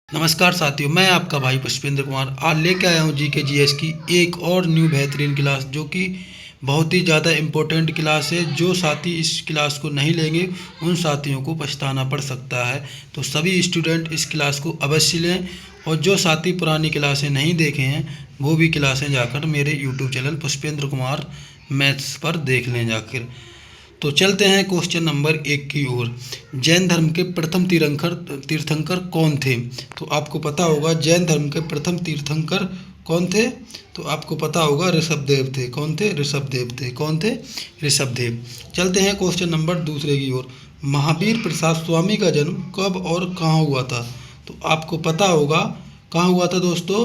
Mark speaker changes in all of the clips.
Speaker 1: नमस्कार साथियों, मैं आपका भाई पुष्पेंद्र कुमार आज लेके आया हूँ जीके जीएस की एक और न्यू बेहतरीन क्लास जो कि बहुत ही ज़्यादा इम्पोर्टेंट क्लास है। जो साथी इस क्लास को नहीं लेंगे उन साथियों को पछताना पड़ सकता है। तो सभी स्टूडेंट इस क्लास को अवश्य लें और जो साथी पुरानी क्लासें नहीं देखे हैं वो भी क्लासें जाकर मेरे YouTube channel Pushpendra Kumar maths पर देख लें जाकर। तो चलते हैं क्वेश्चन नंबर 1 की ओर। जैन धर्म के प्रथम तीर्थंकर कौन थे? तो आपको पता होगा जैन धर्म के प्रथम तीर्थंकर कौन थे? तो आपको पता होगा ऋषभदेव थे। कौन थे? ऋषभदेव थे। कौन थे? ऋषभदेव। चलते हैं क्वेश्चन नंबर 2 की ओर। महावीर प्रसाद स्वामी का जन्म कब और कहाँ हुआ था? तो आपको पता होगा कहाँ हुआ था दोस्तों?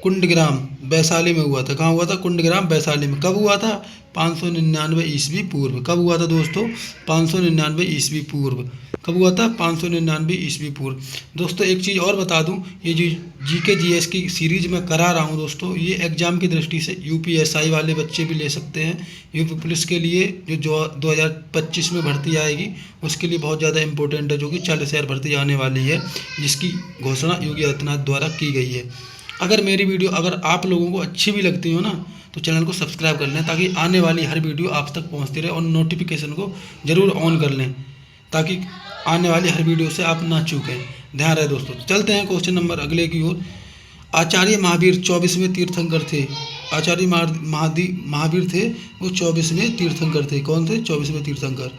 Speaker 1: कुंडग्राम वैशाली में हुआ था। कहाँ हुआ था? कुंडग्राम वैशाली में। कब हुआ था? 599 ईस्वी पूर्व। कब हुआ था दोस्तों? 599 ईस्वी पूर्व। कब हुआ था? 599 ईस्वी पूर्व। दोस्तों एक चीज़ और बता दूं, ये जो जीके जीएस की सीरीज मैं करा रहा हूं दोस्तों, ये एग्ज़ाम की दृष्टि से यूपीएसआई वाले बच्चे भी ले सकते हैं। यूपी पुलिस के लिए जो 2025 में भर्ती आएगी उसके लिए बहुत ज़्यादा इंपॉर्टेंट है, जो कि 40,000 भर्ती आने वाली है, जिसकी घोषणा योगी आदित्यनाथ द्वारा की गई है। अगर मेरी वीडियो अगर आप लोगों को अच्छी भी लगती हो ना तो चैनल को सब्सक्राइब कर लें ताकि आने वाली हर वीडियो आप तक पहुंचती रहे, और नोटिफिकेशन को ज़रूर ऑन कर लें ताकि आने वाली हर वीडियो से आप ना चूकें। ध्यान रहे दोस्तों। चलते हैं क्वेश्चन नंबर अगले की ओर। आचार्य महावीर 24वें तीर्थंकर थे। आचार्य महावीर थे, वो 24वें तीर्थंकर थे। कौन थे? 24वें तीर्थंकर।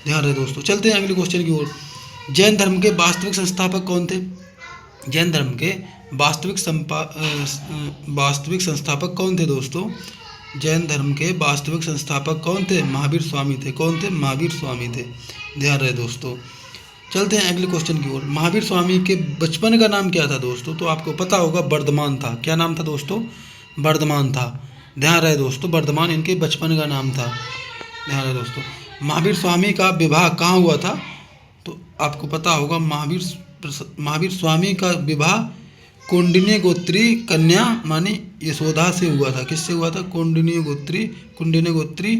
Speaker 1: ध्यान रहे दोस्तों। चलते हैं अगले क्वेश्चन की ओर। जैन धर्म के वास्तविक संस्थापक कौन थे? जैन धर्म के वास्तविक संस्थापक कौन थे दोस्तों? जैन धर्म के वास्तविक संस्थापक कौन थे? महावीर स्वामी थे। कौन थे? महावीर स्वामी थे। ध्यान रहे दोस्तों। चलते हैं अगले क्वेश्चन की ओर। महावीर स्वामी के बचपन का नाम क्या था दोस्तों? तो आपको पता होगा वर्धमान था। क्या नाम था दोस्तों? वर्धमान था। ध्यान रहे दोस्तों, वर्धमान इनके बचपन का नाम था। ध्यान रहे दोस्तों। महावीर स्वामी का विवाह कहाँ हुआ था? तो आपको पता होगा महावीर स्वामी का विवाह कौंडिन्य गोत्री कन्या मानी यशोदा से हुआ था। किससे हुआ था? कौंडिन्य गोत्री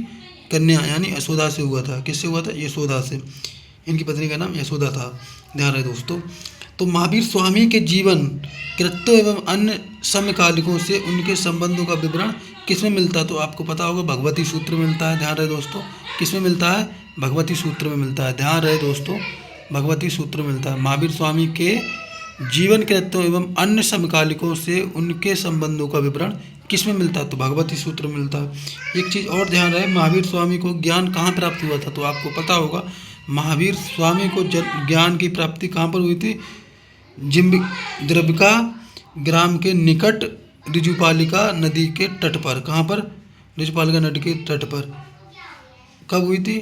Speaker 1: कन्या यानी यशोदा से हुआ था। किससे हुआ था? यशोदा से। इनकी पत्नी का नाम यशोदा था। ध्यान रहे दोस्तों। तो महावीर स्वामी के जीवन कृत्यों एवं अन्य समकालिकों से उनके संबंधों का विवरण किसमें मिलता है? तो आपको पता होगा भगवती सूत्र में मिलता है। ध्यान रहे दोस्तों। किसमें मिलता है? भगवती सूत्र में मिलता है। ध्यान रहे दोस्तों, भगवती सूत्र मिलता है। महावीर स्वामी के जीवन कृत्यों एवं अन्य समकालिकों से उनके संबंधों का विवरण किस में मिलता है? तो भगवती सूत्र में मिलता है। एक चीज़ और ध्यान रहे, महावीर स्वामी को ज्ञान कहाँ प्राप्त हुआ था? तो आपको पता होगा महावीर स्वामी को ज्ञान की प्राप्ति कहाँ पर हुई थी? द्रविका ग्राम के निकट ऋजुपालिका नदी के तट पर। कहाँ पर? ऋजुपालिका नदी के तट पर। कब हुई थी?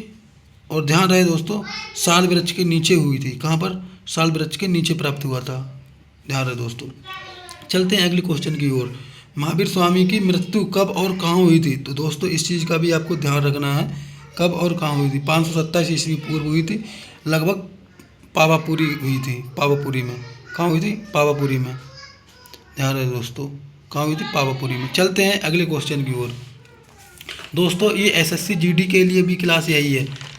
Speaker 1: और ध्यान रहे दोस्तों, साल वृक्ष के नीचे हुई थी। कहाँ पर? साल वृक्ष के नीचे प्राप्त हुआ था। ध्यान रहे दोस्तों। चलते हैं अगले क्वेश्चन की ओर। महावीर स्वामी की मृत्यु कब और कहाँ हुई थी? तो दोस्तों इस चीज़ का भी आपको ध्यान रखना है, कब और कहाँ हुई थी। 527 ईस्वी पूर्व हुई थी, लगभग पावापुरी हुई थी। पावापुरी में। कहाँ हुई थी? पावापुरी में। ध्यान रहे दोस्तों, कहाँ हुई थी? पावापुरी में। चलते हैं अगले क्वेश्चन की ओर। दोस्तों ये एसएससी जीडी के लिए भी क्लास यही है।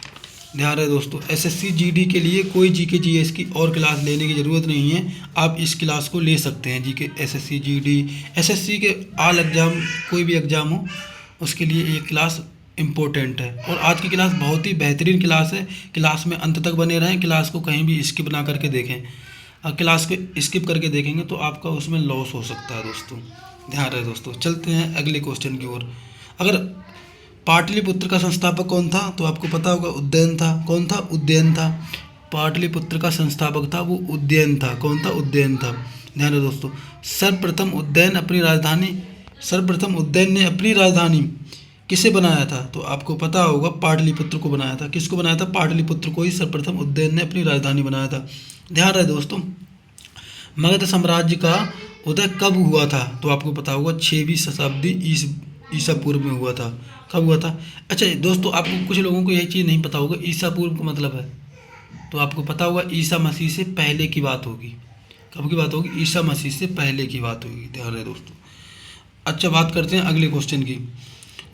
Speaker 1: ध्यान रहे दोस्तों, एसएससी जीडी के लिए कोई जीके जीएस की और क्लास लेने की ज़रूरत नहीं है, आप इस क्लास को ले सकते हैं। जीके एसएससी जीडी एसएससी के ऑल एग्ज़ाम कोई भी एग्ज़ाम हो उसके लिए ये क्लास इम्पोर्टेंट है। और आज की क्लास बहुत ही बेहतरीन क्लास है। क्लास में अंत तक बने रहें, क्लास को कहीं भी स्किप ना करके देखें। क्लास को स्किप करके देखेंगे तो आपका उसमें लॉस हो सकता है दोस्तों। ध्यान रहे दोस्तों। चलते हैं अगले क्वेश्चन की ओर। अगर पाटलिपुत्र का संस्थापक कौन था? तो आपको पता होगा उदयन था। कौन था? उदयन था। पाटलिपुत्र का संस्थापक था वो उदयन था। कौन था? उदयन था। ध्यान रहे दोस्तों। सर्वप्रथम उदयन ने अपनी राजधानी किसे बनाया था? तो आपको पता होगा पाटलिपुत्र को बनाया था। किसको बनाया था? पाटलिपुत्र को ही सर्वप्रथम उदयन ने अपनी राजधानी बनाया था। ध्यान रहे दोस्तों। मगध साम्राज्य का उदय कब हुआ था? तो आपको पता होगा 6वीं शताब्दी ईसा पूर्व में हुआ था। कब हुआ था? अच्छा दोस्तों, आपको कुछ लोगों को यही चीज़ नहीं पता होगा ईसा पूर्व का मतलब है। तो आपको पता होगा ईसा मसीह से पहले की बात होगी। कब की बात होगी? ईसा मसीह से पहले की बात होगी। ध्यान रहे दोस्तों। अच्छा, बात करते हैं अगले क्वेश्चन की।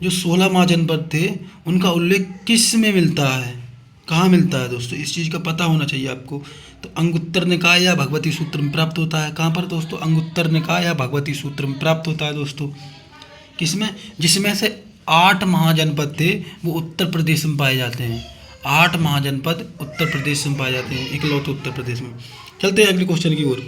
Speaker 1: जो 16 महाजनपद थे उनका उल्लेख किस में मिलता है? कहाँ मिलता है दोस्तों? इस चीज़ का पता होना चाहिए आपको। तो अंगुत्तर निकाय या भगवती सूत्र में प्राप्त होता है। कहाँ पर दोस्तों? अंगुत्तर निकाय या भगवती सूत्र में प्राप्त होता है दोस्तों। किसमें? जिसमें से 8 महाजनपद थे वो उत्तर प्रदेश में पाए जाते हैं। 8 महाजनपद उत्तर प्रदेश में पाए जाते हैं, इकलौते उत्तर प्रदेश में। चलते हैं अगले क्वेश्चन की ओर।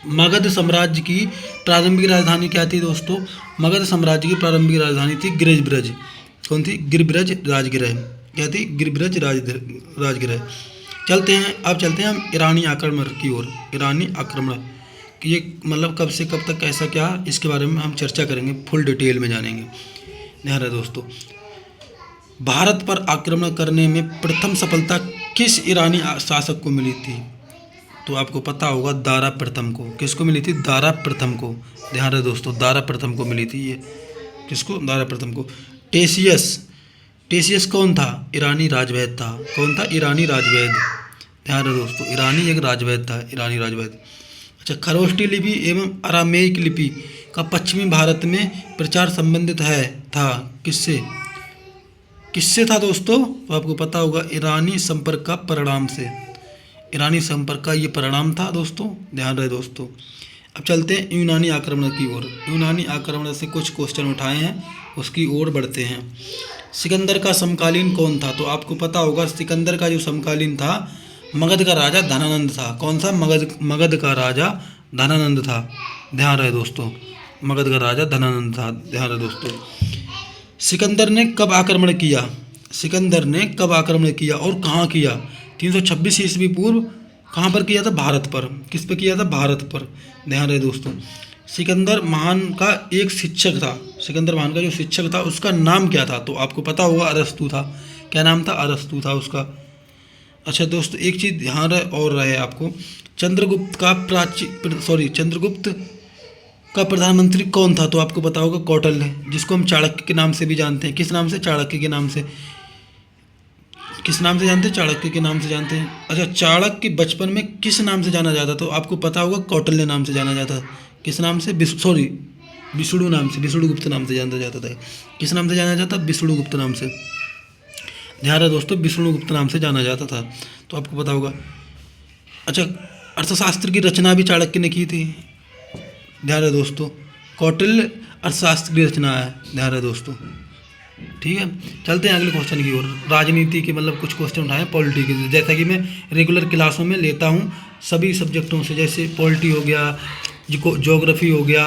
Speaker 1: मगध साम्राज्य की प्रारंभिक राजधानी क्या थी दोस्तों? मगध साम्राज्य की प्रारंभिक राजधानी थी गिरिब्रज। कौन थी? गिरिब्रज राजगृह। क्या थी? गिरिब्रज राजगृह। चलते हैं हम ईरानी आक्रमण की ओर। ईरानी आक्रमण कि ये मतलब कब से कब तक कैसा क्या, इसके बारे में हम चर्चा करेंगे, फुल डिटेल में जानेंगे। ध्यान रहे दोस्तों, भारत पर आक्रमण करने में प्रथम सफलता किस ईरानी शासक को मिली थी? तो आपको पता होगा दारा प्रथम को। किसको मिली थी? दारा प्रथम को। ध्यान रहे दोस्तों, दारा प्रथम को मिली थी ये। किसको? दारा प्रथम को। टेसियस कौन था? ईरानी राजवैद्य था। कौन था? ईरानी राजवैद्य। ध्यान रहे दोस्तों, ईरानी एक राजवैद्य था, ईरानी राजवैद्य। अच्छा, खरोष्टी लिपि एवं अरामेइक लिपि का पश्चिमी भारत में प्रचार संबंधित था किससे था दोस्तों? तो आपको पता होगा ईरानी संपर्क का परिणाम से। ईरानी संपर्क का ये परिणाम था दोस्तों। ध्यान रहे दोस्तों। अब चलते हैं यूनानी आक्रमण की ओर। यूनानी आक्रमण से कुछ क्वेश्चन उठाए हैं, उसकी ओर बढ़ते हैं। सिकंदर का समकालीन कौन था? तो आपको पता होगा सिकंदर का जो समकालीन था मगध का राजा धनानंद था। कौन सा? मगध का राजा धनानंद था। ध्यान रहे दोस्तों, मगध का राजा धनानंद था। ध्यान रहे दोस्तों। सिकंदर ने कब आक्रमण किया? सिकंदर ने कब आक्रमण किया और कहाँ किया? 326 ईस्वी पूर्व। कहाँ पर किया था? भारत पर। किस पर किया था? भारत पर। ध्यान रहे दोस्तों, सिकंदर महान का एक शिक्षक था। सिकंदर महान का जो शिक्षक था उसका नाम क्या था? तो आपको पता होगा अरस्तु था। क्या नाम था? अरस्तु था उसका। अच्छा दोस्तों, एक चीज़ ध्यान और रहे आपको, चंद्रगुप्त का प्रधानमंत्री कौन था? तो आपको पता होगा कौटिल्य, जिसको हम चाणक्य के नाम से भी जानते हैं। किस नाम से? चाणक्य के नाम से। किस नाम से जानते हैं? चाणक्य के नाम से जानते हैं। अच्छा, चाणक्य बचपन में किस नाम से जाना जाता? तो आपको पता होगा कौटिल्य नाम से जाना जाता। किस नाम से? विष्णु नाम से, विष्णुगुप्त नाम से जाना जाता था। किस नाम से जाना जाता? विष्णुगुप्त नाम से। ध्यान रहे दोस्तों, विष्णुगुप्त नाम से जाना जाता था, तो आपको पता होगा। अच्छा, अर्थशास्त्र की रचना भी चाणक्य ने की थी। ध्यान रहे दोस्तों, कौटिल्य अर्थशास्त्र की रचना है। ध्यान रहे दोस्तों, ठीक है। चलते हैं अगले क्वेश्चन की ओर। राजनीति के मतलब कुछ क्वेश्चन उठाए पॉलिटी के, जैसा कि मैं रेगुलर क्लासों में लेता हूँ सभी सब्जेक्टों से, जैसे पॉलिटी हो गया, ज्योग्राफी हो गया,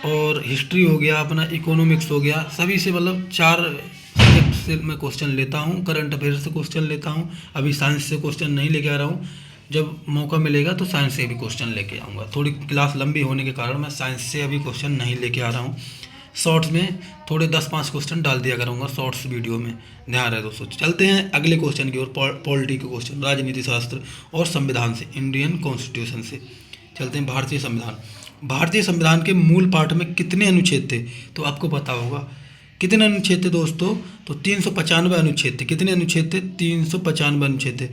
Speaker 1: और हिस्ट्री हो गया, अपना इकोनॉमिक्स हो गया, सभी से मतलब 4 सब्जेक्ट से मैं क्वेश्चन लेता हूँ। करंट अफेयर्स से क्वेश्चन लेता हूँ। अभी साइंस से क्वेश्चन नहीं लेके आ रहा हूँ, जब मौका मिलेगा तो साइंस से भी क्वेश्चन लेके आऊँगा। थोड़ी क्लास लंबी होने के कारण मैं साइंस से अभी क्वेश्चन नहीं लेके आ रहा हूँ। शॉर्ट्स में थोड़े 10-5 क्वेश्चन डाल दिया करूँगा शॉर्ट्स वीडियो में। ध्यान रहे दोस्तों। चलते हैं अगले क्वेश्चन की ओर, पॉलिटी के क्वेश्चन, राजनीति शास्त्र और संविधान से, इंडियन कॉन्स्टिट्यूशन से। चलते हैं भारतीय संविधान। भारतीय संविधान के मूल पाठ में कितने अनुच्छेद थे? तो आपको पता होगा कितने अनुच्छेद थे दोस्तों? तो 395 अनुच्छेद थे। कितने अनुच्छेद थे? 395 अनुच्छेद थे।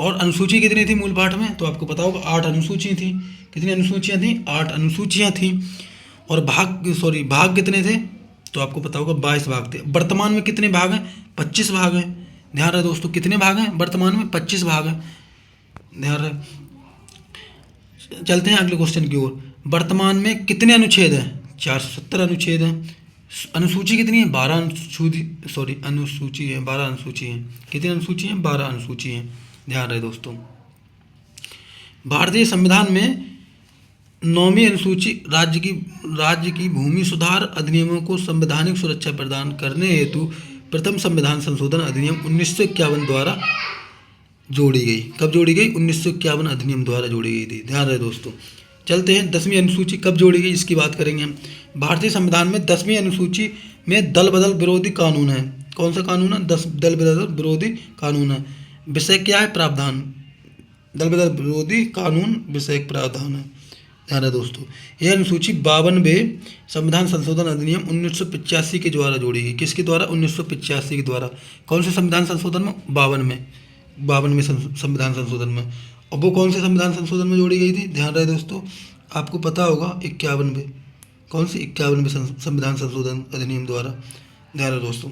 Speaker 1: और अनुसूची कितनी थी मूल पाठ में? तो आपको पता होगा 8 अनुसूची थी। कितनी अनुसूचियाँ थी? 8 अनुसूचियाँ थी। और भाग कितने थे? तो आपको पता होगा 22 भाग थे। वर्तमान में कितने भाग हैं? 25 भाग हैं। ध्यान रहे दोस्तों, कितने भाग हैं वर्तमान में? 25 भाग हैं। ध्यान रहे। चलते हैं अगले क्वेश्चन की ओर। वर्तमान में कितने अनुच्छेद हैं? 470 अनुच्छेद हैं। अनुसूची कितनी है? 12 अनुसूची है, 12 अनुसूची हैं। कितनी अनुसूची हैं? 12 अनुसूची हैं। ध्यान रहे दोस्तों, भारतीय संविधान में 9वीं अनुसूची राज्य की भूमि सुधार अधिनियमों को संवैधानिक सुरक्षा प्रदान करने हेतु प्रथम संविधान संशोधन अधिनियम 1951 द्वारा जोड़ी गई। कब जोड़ी गई? 1951 अधिनियम द्वारा जोड़ी गई थी। ध्यान रहे दोस्तों। चलते हैं 10वीं अनुसूची कब जोड़ी गई, इसकी बात करेंगे हम। भारतीय संविधान में 10वीं अनुसूची में दल बदल विरोधी कानून है। कौन सा कानून है? दल बदल विरोधी कानून है। विषय क्या है? प्रावधान। दल बदल विरोधी कानून विषय प्रावधान है। ध्यान है दोस्तों। यह अनुसूची 52वें संविधान संशोधन अधिनियम 1985 के द्वारा जोड़ी गई। किसके द्वारा? 1985 के द्वारा। कौन से संविधान संशोधन में? 52वें संविधान संशोधन में। और वो कौन से संविधान संशोधन में जोड़ी गई थी? ध्यान रहे दोस्तों, आपको पता होगा 51वें। कौन सी? 51वें संविधान संशोधन अधिनियम द्वारा। ध्यान रहे दोस्तों।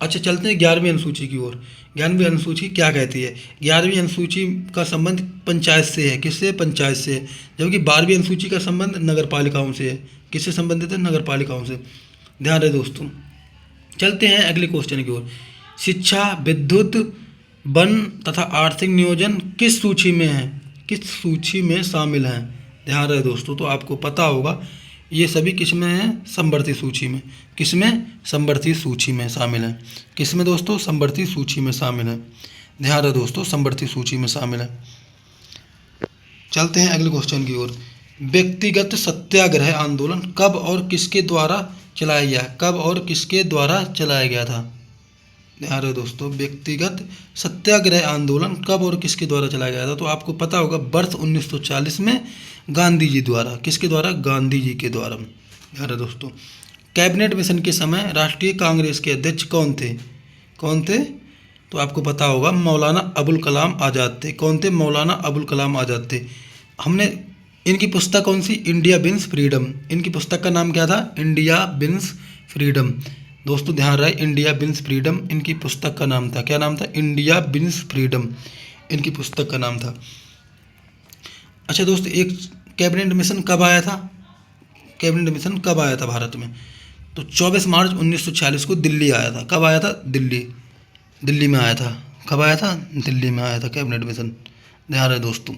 Speaker 1: अच्छा, चलते हैं 11वीं अनुसूची की ओर। 11वीं अनुसूची क्या कहती है? 11वीं अनुसूची का संबंध पंचायत से है। किससे? पंचायत से है। जबकि 12वीं अनुसूची का संबंध नगर पालिकाओं से है। किससे संबंधित है? नगर पालिकाओं से। ध्यान रहे दोस्तों। चलते हैं अगले क्वेश्चन की ओर। शिक्षा, विद्युत, वन तथा आर्थिक नियोजन किस सूची में है? किस सूची में शामिल हैं? ध्यान रहे दोस्तों। तो आपको पता होगा ये सभी किस में है? समवर्ती सूची में। किस में? समवर्ती सूची में शामिल है। किस में दोस्तों? समवर्ती सूची में शामिल है। ध्यान रहे दोस्तों, समवर्ती सूची में शामिल है। चलते हैं अगले क्वेश्चन की ओर। व्यक्तिगत सत्याग्रह आंदोलन कब और किसके द्वारा चलाया गया? कब और किसके द्वारा चलाया गया था? ध्यान रहे दोस्तों, व्यक्तिगत सत्याग्रह आंदोलन कब और किसके द्वारा चलाया गया था? तो आपको पता होगा वर्ष 1940 में गांधी जी द्वारा। किसके द्वारा? गांधी जी के द्वारा। ध्यान रहे दोस्तों। कैबिनेट मिशन के समय राष्ट्रीय कांग्रेस के अध्यक्ष कौन थे? कौन थे? तो आपको पता होगा मौलाना अबुल कलाम आज़ाद थे। कौन थे? मौलाना अबुल कलाम आज़ाद थे। हमने इनकी पुस्तक कौन सी? India wins freedom. इनकी पुस्तक का नाम क्या था? India wins freedom. दोस्तों ध्यान रहे, इंडिया विंस फ्रीडम इनकी पुस्तक का नाम था। क्या नाम था? इंडिया विंस फ्रीडम इनकी पुस्तक का नाम था। अच्छा दोस्तों, एक कैबिनेट मिशन कब आया था? कैबिनेट मिशन कब आया था भारत में? तो 24 मार्च 1946 को दिल्ली आया था। कब आया था? दिल्ली में आया था। कब आया था? दिल्ली में आया था कैबिनेट मिशन। ध्यान रहे दोस्तों।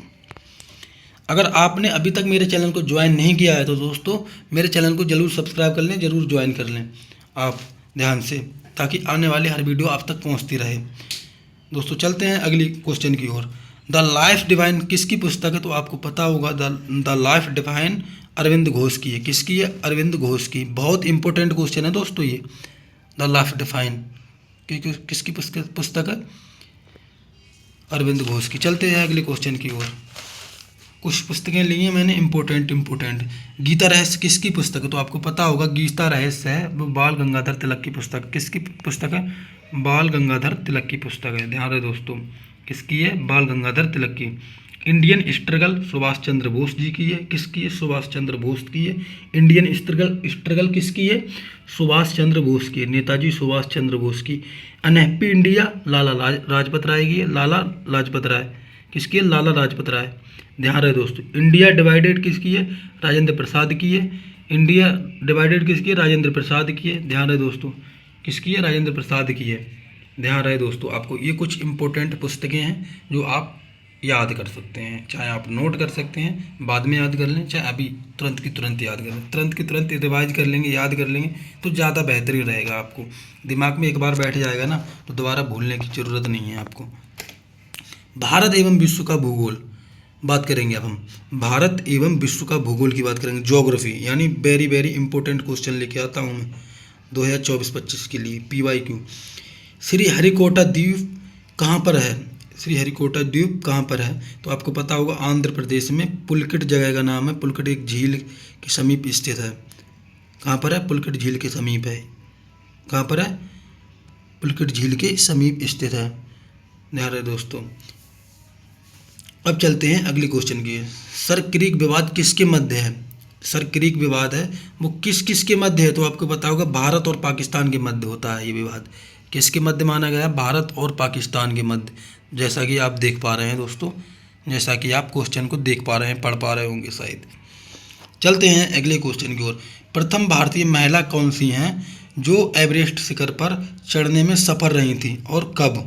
Speaker 1: अगर आपने अभी तक मेरे चैनल को ज्वाइन नहीं किया है तो दोस्तों मेरे चैनल को जरूर सब्सक्राइब कर लें, जरूर ज्वाइन कर लें आप ध्यान से, ताकि आने वाली हर वीडियो आप तक पहुंचती रहे। दोस्तों चलते हैं अगली क्वेश्चन की ओर। द लाइफ डिवाइन किसकी पुस्तक है? तो आपको पता होगा the life divine Aurobindo Ghosh की है। किसकी है? अरविंद घोष की। बहुत इंपॉर्टेंट क्वेश्चन है दोस्तों ये। द लाइफ डिवाइन किसकी पुस्तक है? अरविंद घोष की। चलते हैं अगले क्वेश्चन की ओर। कुछ पुस्तकें ली हैं मैंने इम्पोर्टेंट। गीता रहस्य किसकी पुस्तक है? तो आपको पता होगा गीता रहस्य है वो बाल गंगाधर तिलक की पुस्तक। किसकी पुस्तक है? बाल गंगाधर तिलक की पुस्तक है। ध्यान रहे दोस्तों, किसकी है? बाल गंगाधर तिलक की। इंडियन स्ट्रगल सुभाष चंद्र बोस जी की है। किसकी है? सुभाष चंद्र बोस की है। इंडियन स्ट्रगल किसकी है? सुभाष चंद्र बोस की है, नेताजी सुभाष चंद्र बोस की। अनहैप्पी इंडिया लाला लाजपत राय की है। लाला लाजपत राय किसकी है? लाला लाजपत राय। ध्यान रहे दोस्तों। इंडिया डिवाइडेड किसकी है? राजेंद्र प्रसाद की है। इंडिया डिवाइडेड किसकी है? राजेंद्र प्रसाद की है। ध्यान रहे दोस्तों, किसकी है? राजेंद्र प्रसाद की है। ध्यान रहे दोस्तों, आपको ये कुछ इंपॉर्टेंट पुस्तकें हैं जो आप याद कर सकते हैं। चाहे आप नोट कर सकते हैं, बाद में याद कर लें, चाहे अभी तुरंत की तुरंत याद कर लें। तुरंत की तुरंत रिवाइज कर लेंगे, याद कर लेंगे तो ज़्यादा बेहतरीन रहेगा। आपको दिमाग में एक बार बैठ जाएगा ना तो दोबारा भूलने की ज़रूरत नहीं है आपको। भारत एवं विश्व का भूगोल बात करेंगे। अब हम भारत एवं विश्व का भूगोल की बात करेंगे। ज्योग्राफी यानी वेरी इंपॉर्टेंट क्वेश्चन लेके आता हूँ मैं 2024-25 के लिए PYQ। श्रीहरिकोटा द्वीप कहाँ पर है? श्रीहरिकोटा द्वीप कहाँ पर है? तो आपको पता होगा आंध्र प्रदेश में पुलकिट जगह का नाम है। पुलकिट एक झील के समीप स्थित है। कहाँ पर है? पुलकिट झील के समीप है। कहाँ पर है? पुलकिट झील के समीप स्थित है। ध्यान रहे दोस्तों। अब चलते हैं अगले क्वेश्चन की। सर क्रीक विवाद किसके मध्य है? सर क्रीक विवाद है वो किस के मध्य है? तो आपको पता होगा भारत और पाकिस्तान के मध्य होता है ये विवाद। किसके मध्य माना गया? भारत और पाकिस्तान के मध्य। जैसा कि आप देख पा रहे हैं दोस्तों, जैसा कि आप क्वेश्चन को देख पा रहे हैं, पढ़ पा रहे होंगे शायद। चलते हैं अगले क्वेश्चन की ओर। प्रथम भारतीय महिला कौन सी हैं जो एवरेस्ट शिखर पर चढ़ने में सफल रही थी और कब?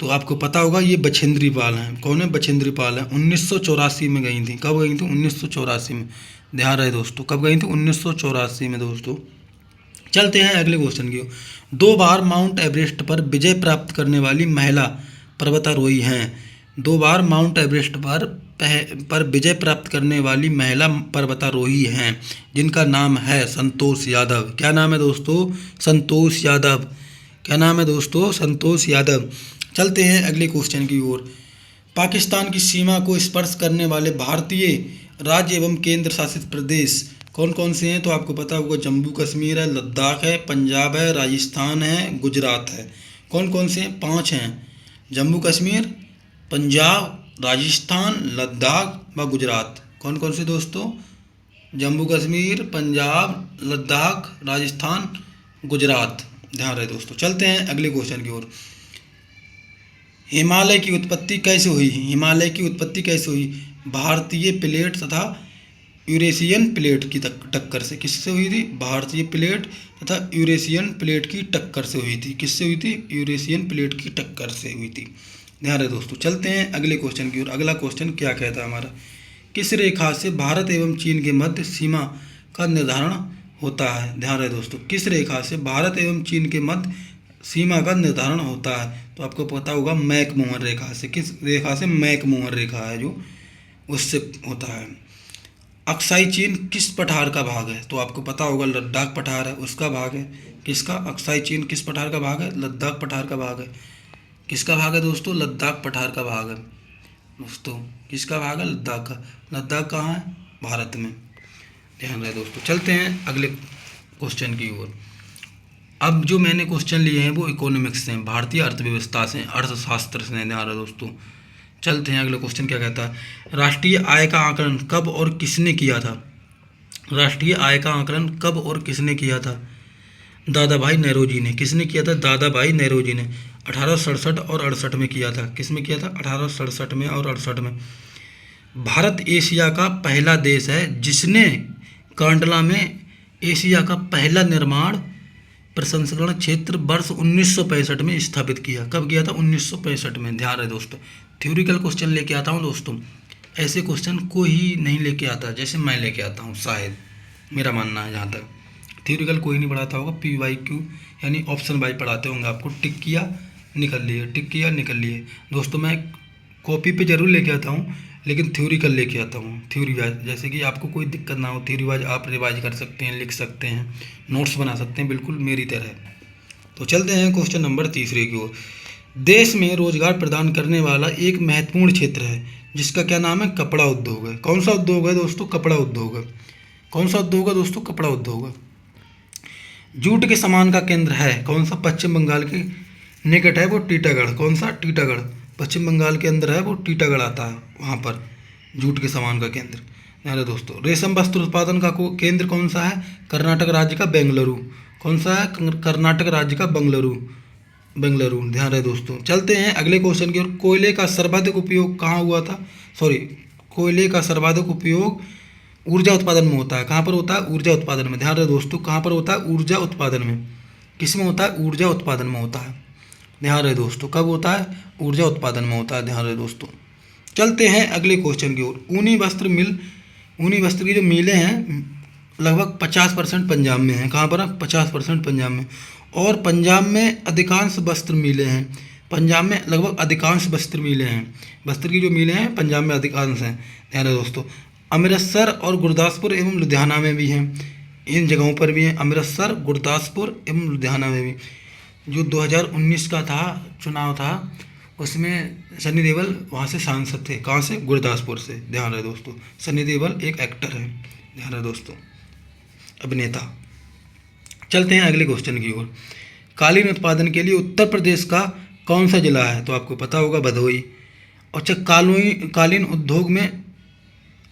Speaker 1: तो आपको पता होगा ये बछेंद्री पाल हैं। कौन है? बछेंद्री पाल हैं। 1984 में गई थी। कब गई थी? 1984 में। ध्यान रहे दोस्तों, कब गई थी? 1984 में दोस्तों। चलते हैं अगले क्वेश्चन की। 2 बार माउंट एवरेस्ट पर विजय प्राप्त करने वाली महिला पर्वतारोही हैं। 2 बार माउंट एवरेस्ट पर विजय प्राप्त करने वाली महिला पर्वतारोही हैं जिनका नाम है संतोष यादव। क्या नाम है दोस्तों? संतोष यादव। क्या नाम है दोस्तों? संतोष यादव। चलते हैं अगले क्वेश्चन की ओर। पाकिस्तान की सीमा को स्पर्श करने वाले भारतीय राज्य एवं केंद्र शासित प्रदेश कौन कौन से हैं? तो आपको पता होगा जम्मू कश्मीर है, लद्दाख है, पंजाब है, राजस्थान है, गुजरात है। कौन कौन से हैं? 5 हैं। जम्मू कश्मीर, पंजाब, राजस्थान, लद्दाख व गुजरात। कौन कौन से दोस्तों? जम्मू कश्मीर, पंजाब, लद्दाख, राजस्थान, गुजरात। ध्यान रहे दोस्तों। चलते हैं अगले क्वेश्चन की ओर। हिमालय की उत्पत्ति कैसे हुई? हिमालय की उत्पत्ति कैसे हुई? भारतीय प्लेट तथा यूरेशियन प्लेट की टक्कर से। किससे हुई थी? भारतीय प्लेट तथा यूरेशियन प्लेट की टक्कर से हुई थी। किससे हुई थी? यूरेशियन प्लेट की टक्कर से हुई थी। ध्यान रहे दोस्तों। चलते हैं अगले क्वेश्चन की ओर। अगला क्वेश्चन क्या कहता है हमारा? किस रेखा से भारत एवं चीन के मध्य सीमा का निर्धारण होता है? ध्यान रहे दोस्तों। किस रेखा से भारत एवं चीन के मध्य सीमा का निर्धारण होता है? तो आपको पता होगा मैक-मोहन रेखा से। किस रेखा से? मैक-मोहन रेखा है जो, उससे होता है। अक्साई चीन किस पठार का भाग है? तो आपको पता होगा लद्दाख पठार है, उसका भाग है। किसका? अक्साई चीन किस पठार का भाग है? लद्दाख पठार का भाग है। किसका भाग है दोस्तों? लद्दाख पठार का भाग है दोस्तों। किसका भाग है? लद्दाख का। लद्दाख कहाँ है? भारत में। ध्यान रहे दोस्तों। चलते हैं अगले क्वेश्चन की ओर। अब जो मैंने क्वेश्चन लिए हैं वो इकोनॉमिक्स से हैं, भारतीय अर्थव्यवस्था से, अर्थशास्त्र से। ध्यान रहे दोस्तों। चलते हैं अगला क्वेश्चन क्या कहता है? राष्ट्रीय आय का आकलन कब और किसने किया था? राष्ट्रीय आय का आकलन कब और किसने किया था? दादा भाई नेहरूजी ने। किसने किया था? दादा भाई नेहरूजी ने 1867 और 68 में किया था। किस में किया था? 1867 में और 68 में। भारत एशिया का पहला देश है जिसने कांडला में एशिया का पहला निर्माण प्रसंस्करण क्षेत्र वर्ष 1965 में स्थापित किया। कब किया था? 1965 में। ध्यान रहे दोस्तों। थ्योरिकल क्वेश्चन लेके आता हूँ दोस्तों। ऐसे क्वेश्चन कोई नहीं लेके आता जैसे मैं लेके आता हूँ, शायद मेरा मानना है। जहाँ तक थ्योरिकल कोई नहीं पढ़ाता होगा, PYQ यानी ऑप्शन वाइज पढ़ाते होंगे आपको। टिक किया निकल लिए, टिक किया निकल लिए। दोस्तों मैं कॉपी पे ज़रूर लेके आता हूँ, लेकिन थ्योरिकल लेके आता हूँ, थ्योरी वाइज। जैसे कि आपको कोई दिक्कत ना हो, थ्योरी वाइज आप रिवाइज कर सकते हैं, लिख सकते हैं, नोट्स बना सकते हैं, बिल्कुल मेरी तरह। तो चलते हैं क्वेश्चन नंबर 3 की ओर। देश में रोजगार प्रदान करने वाला एक महत्वपूर्ण क्षेत्र है जिसका क्या नाम है? कपड़ा उद्योग है। कौन सा उद्योग है दोस्तों? कपड़ा उद्योग है। कौन सा उद्योग है दोस्तों? कपड़ा उद्योग है। जूट के सामान का केंद्र है कौन सा? पश्चिम बंगाल के निकट है वो टीटागढ़। कौन सा? टीटागढ़। पश्चिम बंगाल के अंदर है वो, टीटागढ़ आता है वहाँ पर जूट के सामान का केंद्र। ध्यान रहे दोस्तों। रेशम वस्त्र उत्पादन का केंद्र कौन सा है? कर्नाटक राज्य का बेंगलुरु। कौन सा है? कर्नाटक राज्य का बेंगलुरु। ध्यान रहे दोस्तों। चलते हैं अगले क्वेश्चन की ओर। कोयले का सर्वाधिक उपयोग कहाँ हुआ था? कोयले का सर्वाधिक उपयोग ऊर्जा उत्पादन में होता है। कहाँ पर होता है? ऊर्जा उत्पादन में। ध्यान रहे दोस्तों। कहाँ पर होता है? ऊर्जा उत्पादन में। किस में होता है? ऊर्जा उत्पादन में होता है। ध्यान रहे दोस्तों। कब होता है? ऊर्जा उत्पादन में होता है। ध्यान रहे दोस्तों। चलते हैं अगले क्वेश्चन की ओर। ऊनी वस्त्र की जो मिलें हैं लगभग 50% पंजाब में हैं। कहाँ पर है? 50% पंजाब में। और पंजाब में अधिकांश वस्त्र मिलें हैं। पंजाब में लगभग अधिकांश वस्त्र मिलें हैं। वस्त्र की जो मिलें हैं पंजाब में अधिकांश हैं। ध्यान रहे दोस्तों। अमृतसर और गुरदासपुर एवं लुधियाना में भी हैं। इन जगहों पर भी हैं, अमृतसर, गुरदासपुर एवं लुधियाना में भी। जो 2019 का था, चुनाव था, उसमें सनी देओल वहाँ से सांसद थे। कहाँ से? गुरदासपुर से। ध्यान रहे दोस्तों। सनी देओल एक एक्टर है। ध्यान रहे दोस्तों, अभिनेता। चलते हैं अगले क्वेश्चन की ओर। कालीन उत्पादन के लिए उत्तर प्रदेश का कौन सा जिला है? तो आपको पता होगा भदोही। अच्छा, कालीन उद्योग में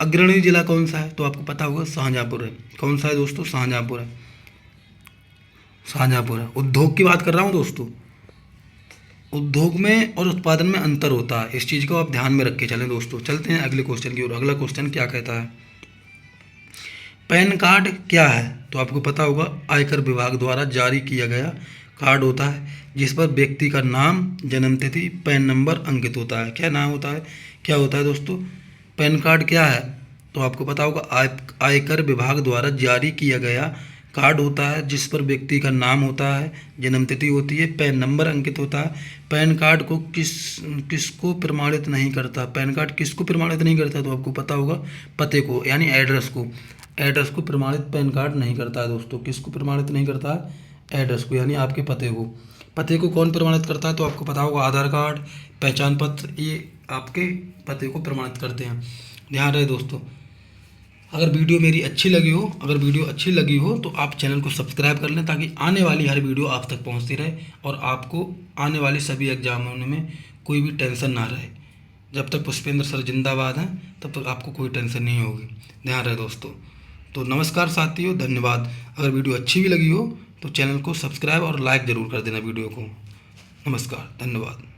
Speaker 1: अग्रणी जिला कौन सा है? तो आपको पता होगा शाहजहाँपुर है। कौन सा है दोस्तों? शाहजहाँपुर है। शाहजहाँपुर है। उद्योग की बात कर रहा हूँ दोस्तों। उद्योग में और उत्पादन में अंतर होता है, इस चीज़ को आप ध्यान में रख के चलें दोस्तों। चलते हैं अगले क्वेश्चन की ओर। अगला क्वेश्चन क्या कहता है? पैन कार्ड क्या है? तो आपको पता होगा आयकर विभाग द्वारा जारी किया गया कार्ड होता है जिस पर व्यक्ति का नाम, जन्म तिथि, पैन नंबर अंकित होता है। क्या नाम होता है? क्या होता है दोस्तों? पैन कार्ड क्या है? तो आपको पता होगा आयकर विभाग द्वारा जारी किया गया कार्ड होता है जिस पर व्यक्ति का नाम होता है, जन्म तिथि होती है, पैन नंबर अंकित होता है। पैन कार्ड को किसको प्रमाणित नहीं करता? पैन कार्ड किसको प्रमाणित नहीं करता? तो आपको पता होगा पते को, यानी एड्रेस को प्रमाणित पैन कार्ड नहीं करता है दोस्तों। किसको प्रमाणित नहीं करता है? एड्रेस को, यानी आपके पते को कौन प्रमाणित करता है? तो आपको पता होगा आधार कार्ड, पहचान पत्र, ये आपके पते को प्रमाणित करते हैं। ध्यान रहे दोस्तों। अगर वीडियो मेरी अच्छी लगी हो तो आप चैनल को सब्सक्राइब कर लें ताकि आने वाली हर वीडियो आप तक पहुंचती रहे और आपको आने वाले सभी एग्जामों में कोई भी टेंशन ना रहे। जब तक पुष्पेंद्र सर जिंदाबाद हैं तब तक आपको कोई टेंशन नहीं होगी। ध्यान रहे दोस्तों। तो नमस्कार साथियों, धन्यवाद। अगर वीडियो अच्छी भी लगी हो तो चैनल को सब्सक्राइब और लाइक ज़रूर कर देना वीडियो को। नमस्कार, धन्यवाद।